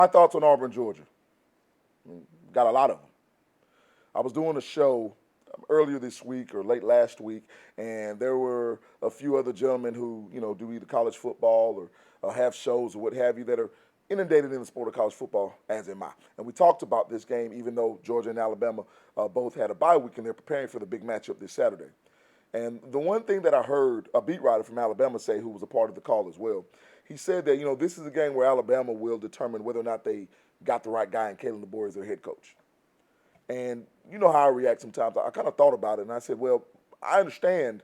My thoughts on Auburn, Georgia. Got a lot of them. I was doing a show earlier this week or late last week, and there were a few other gentlemen who, do either college football or have shows or what have you that are inundated in the sport of college football, as am I. And we talked about this game, even though Georgia and Alabama both had a bye week and they're preparing for the big matchup this Saturday. And the one thing that I heard a beat writer from Alabama say, who was a part of the call as well, he said that, this is a game where Alabama will determine whether or not they got the right guy in Kalen DeBoer as their head coach. And you know how I react sometimes. I kind of thought about it, and I said, well, I understand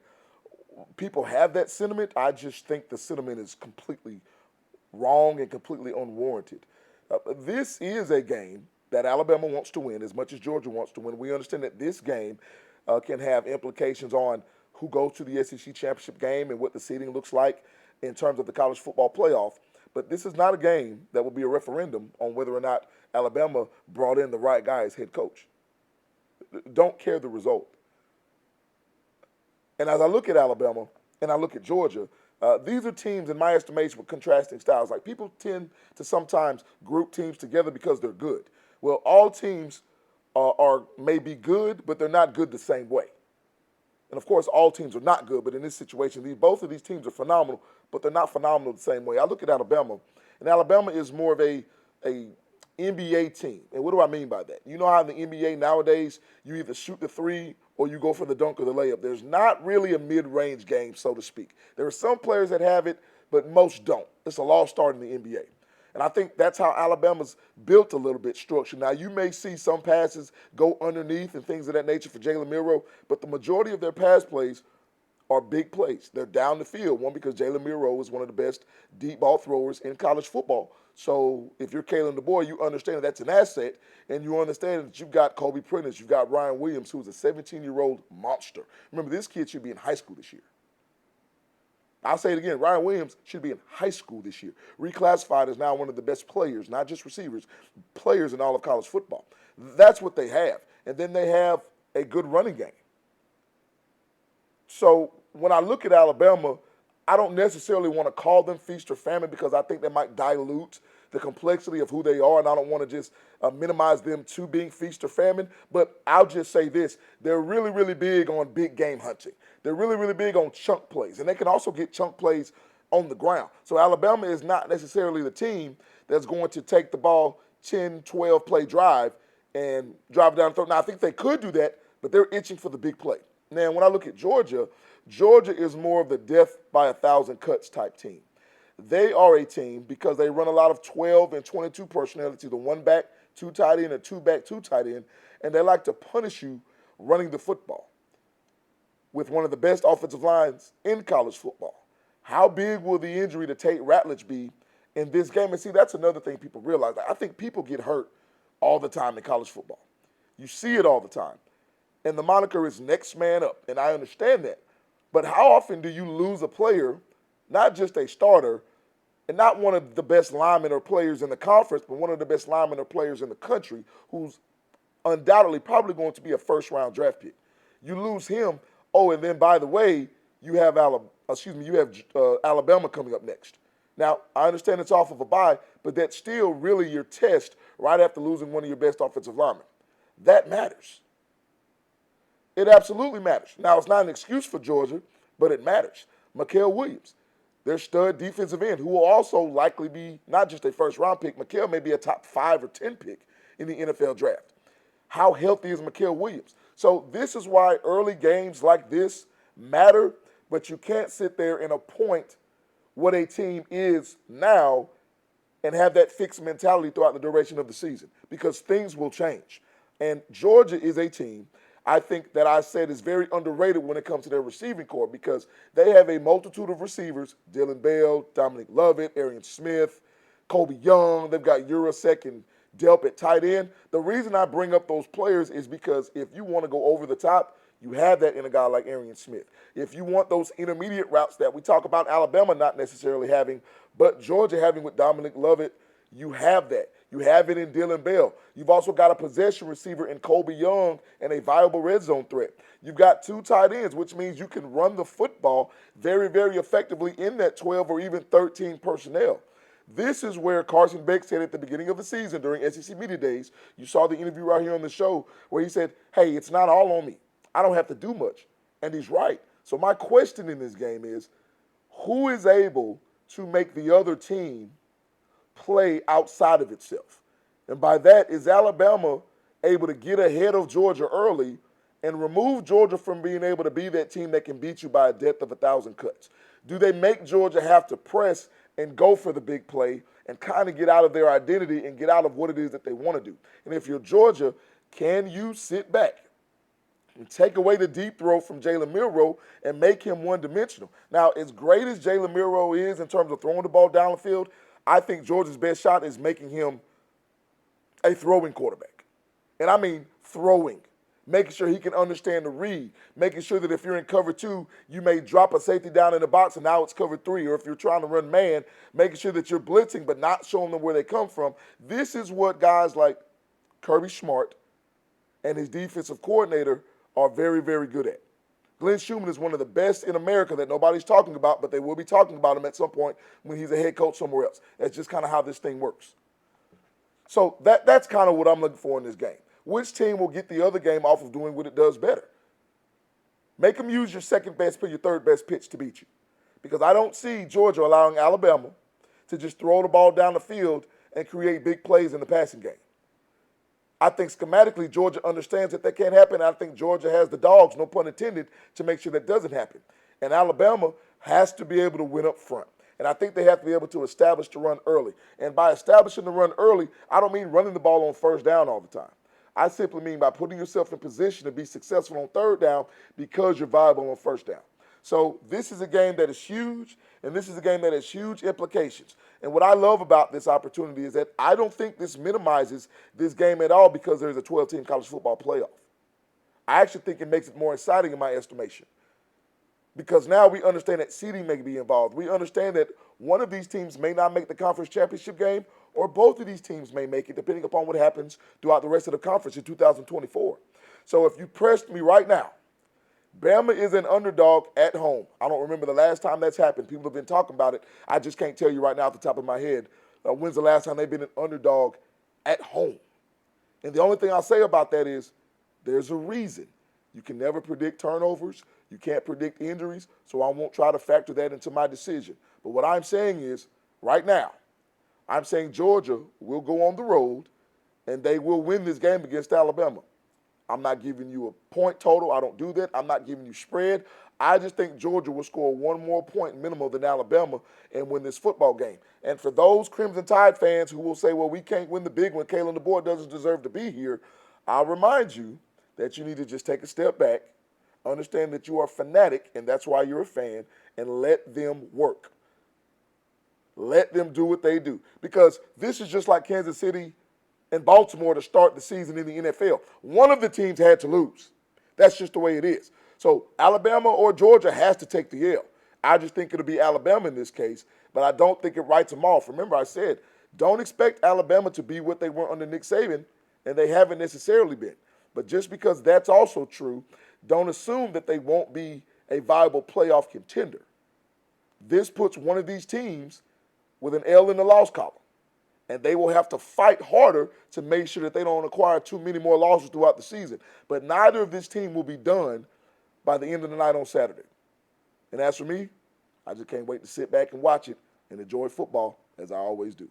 people have that sentiment. I just think the sentiment is completely wrong and completely unwarranted. This is a game that Alabama wants to win as much as Georgia wants to win. We understand that this game can have implications on who goes to the SEC championship game and what the seeding looks like in terms of the college football playoff. But this is not a game that will be a referendum on whether or not Alabama brought in the right guy as head coach. Don't care the result. And as I look at Alabama and I look at Georgia, these are teams, in my estimation, with contrasting styles. Like, people tend to sometimes group teams together because they're good. Well, all teams are maybe good, but they're not good the same way. And, of course, all teams are not good, but in this situation, both of these teams are phenomenal, but they're not phenomenal the same way. I look at Alabama, and Alabama is more of a NBA team. And what do I mean by that? You know how in the NBA nowadays you either shoot the three or you go for the dunk or the layup. There's not really a mid-range game, so to speak. There are some players that have it, but most don't. It's a lost art in the NBA. And I think that's how Alabama's built a little bit structured. Now, you may see some passes go underneath and things of that nature for Jalen Milroe, but the majority of their pass plays are big plays. They're down the field. One, because Jalen Milroe is one of the best deep ball throwers in college football. So if you're Kalen DeBoer, you understand that that's an asset, and you understand that you've got Kobe Prentice, you've got Ryan Williams, who's a 17-year-old monster. Remember, this kid should be in high school this year. I'll say it again, Ryan Williams should be in high school this year. Reclassified as now one of the best players, not just receivers, players in all of college football. That's what they have. And then they have a good running game. So when I look at Alabama, I don't necessarily want to call them feast or famine because I think they might dilute the complexity of who they are, and I don't want to just minimize them to being feast or famine. But I'll just say this. They're really, really big on big game hunting. They're really, really big on chunk plays, and they can also get chunk plays on the ground. So Alabama is not necessarily the team that's going to take the ball 10, 12-play drive and drive it down the throat. Now, I think they could do that, but they're itching for the big play. Now, when I look at Georgia, Georgia is more of the death by 1,000 cuts type team. They are a team because they run a lot of 12 and 22 personnel. It's either one back, two tight end, or two back, two tight end, and they like to punish you running the football with one of the best offensive lines in college football. How big will the injury to Tate Ratledge be in this game? And see, that's another thing people realize. I think people get hurt all the time in college football. You see it all the time. And the moniker is next man up, and I understand that. But how often do you lose a player, not just a starter, and not one of the best linemen or players in the conference, but one of the best linemen or players in the country who's undoubtedly probably going to be a first-round draft pick? You lose him. Oh, and then, by the way, you have Alabama coming up next. Now, I understand it's off of a bye, but that's still really your test right after losing one of your best offensive linemen. That matters. It absolutely matters. Now, it's not an excuse for Georgia, but it matters. Mikael Williams, their stud defensive end, who will also likely be not just a first-round pick. Mikael may be a top 5 or 10 pick in the NFL draft. How healthy is Mikael Williams? So this is why early games like this matter, but you can't sit there and appoint what a team is now and have that fixed mentality throughout the duration of the season, because things will change. And Georgia is a team I think that I said is very underrated when it comes to their receiving corps, because they have a multitude of receivers: Dylan Bell, Dominic Lovett, Arian Smith, Kobe Young. They've got Urasek and Delp at tight end. The reason I bring up those players is because if you want to go over the top, you have that in a guy like Arian Smith. If you want those intermediate routes that we talk about Alabama not necessarily having, but Georgia having with Dominic Lovett, you have that. You have it in Dylan Bell. You've also got a possession receiver in Kobe Young and a viable red zone threat. You've got two tight ends, which means you can run the football very, very effectively in that 12 or even 13 personnel. This is where Carson Beck said at the beginning of the season during SEC Media Days, you saw the interview right here on the show, where he said, hey, it's not all on me. I don't have to do much. And he's right. So my question in this game is, who is able to make the other team play outside of itself? And by that, is Alabama able to get ahead of Georgia early and remove Georgia from being able to be that team that can beat you by a depth of 1,000 cuts? Do they make Georgia have to press and go for the big play and kind of get out of their identity and get out of what it is that they want to do? And if you're Georgia, can you sit back and take away the deep throw from Jalen Milroe and make him one-dimensional? Now, as great as Jalen Milroe is in terms of throwing the ball down the field, I think Georgia's best shot is making him a throwing quarterback. And I mean throwing. Making sure he can understand the read. Making sure that if you're in cover 2, you may drop a safety down in the box and now it's cover 3. Or if you're trying to run man, making sure that you're blitzing but not showing them where they come from. This is what guys like Kirby Smart and his defensive coordinator are very, very good at. Glenn Schumann is one of the best in America that nobody's talking about, but they will be talking about him at some point when he's a head coach somewhere else. That's just kind of how this thing works. So that's kind of what I'm looking for in this game. Which team will get the other game off of doing what it does better? Make them use your second best pitch, your third best pitch to beat you. Because I don't see Georgia allowing Alabama to just throw the ball down the field and create big plays in the passing game. I think schematically Georgia understands that can't happen. I think Georgia has the dogs, no pun intended, to make sure that doesn't happen. And Alabama has to be able to win up front. And I think they have to be able to establish the run early. And by establishing the run early, I don't mean running the ball on first down all the time. I simply mean by putting yourself in position to be successful on third down because you're viable on first down. So this is a game that is huge, and this is a game that has huge implications. And what I love about this opportunity is that I don't think this minimizes this game at all because there's a 12-team college football playoff. I actually think it makes it more exciting in my estimation. Because now we understand that seeding may be involved. We understand that one of these teams may not make the conference championship game, or both of these teams may make it, depending upon what happens throughout the rest of the conference in 2024. So if you pressed me right now, Bama is an underdog at home. I don't remember the last time that's happened. People have been talking about it. I just can't tell you right now off the top of my head when's the last time they've been an underdog at home. And the only thing I'll say about that is there's a reason. You can never predict turnovers. You can't predict injuries, so I won't try to factor that into my decision. But what I'm saying is, right now, I'm saying Georgia will go on the road, and they will win this game against Alabama. I'm not giving you a point total. I don't do that. I'm not giving you spread. I just think Georgia will score one more point minimum than Alabama and win this football game. And for those Crimson Tide fans who will say, well, we can't win the big one, Kalen DeBoer doesn't deserve to be here, I'll remind you that you need to just take a step back, understand that you are a fanatic, and that's why you're a fan, and let them work. Let them do what they do. Because this is just like Kansas City and Baltimore to start the season in the NFL. One of the teams had to lose. That's just the way it is. So Alabama or Georgia has to take the L. I just think it'll be Alabama in this case, but I don't think it writes them off. Remember, I said, don't expect Alabama to be what they were under Nick Saban, and they haven't necessarily been. But just because that's also true, don't assume that they won't be a viable playoff contender. This puts one of these teams with an L in the loss column. And they will have to fight harder to make sure that they don't acquire too many more losses throughout the season. But neither of this team will be done by the end of the night on Saturday. And as for me, I just can't wait to sit back and watch it and enjoy football as I always do.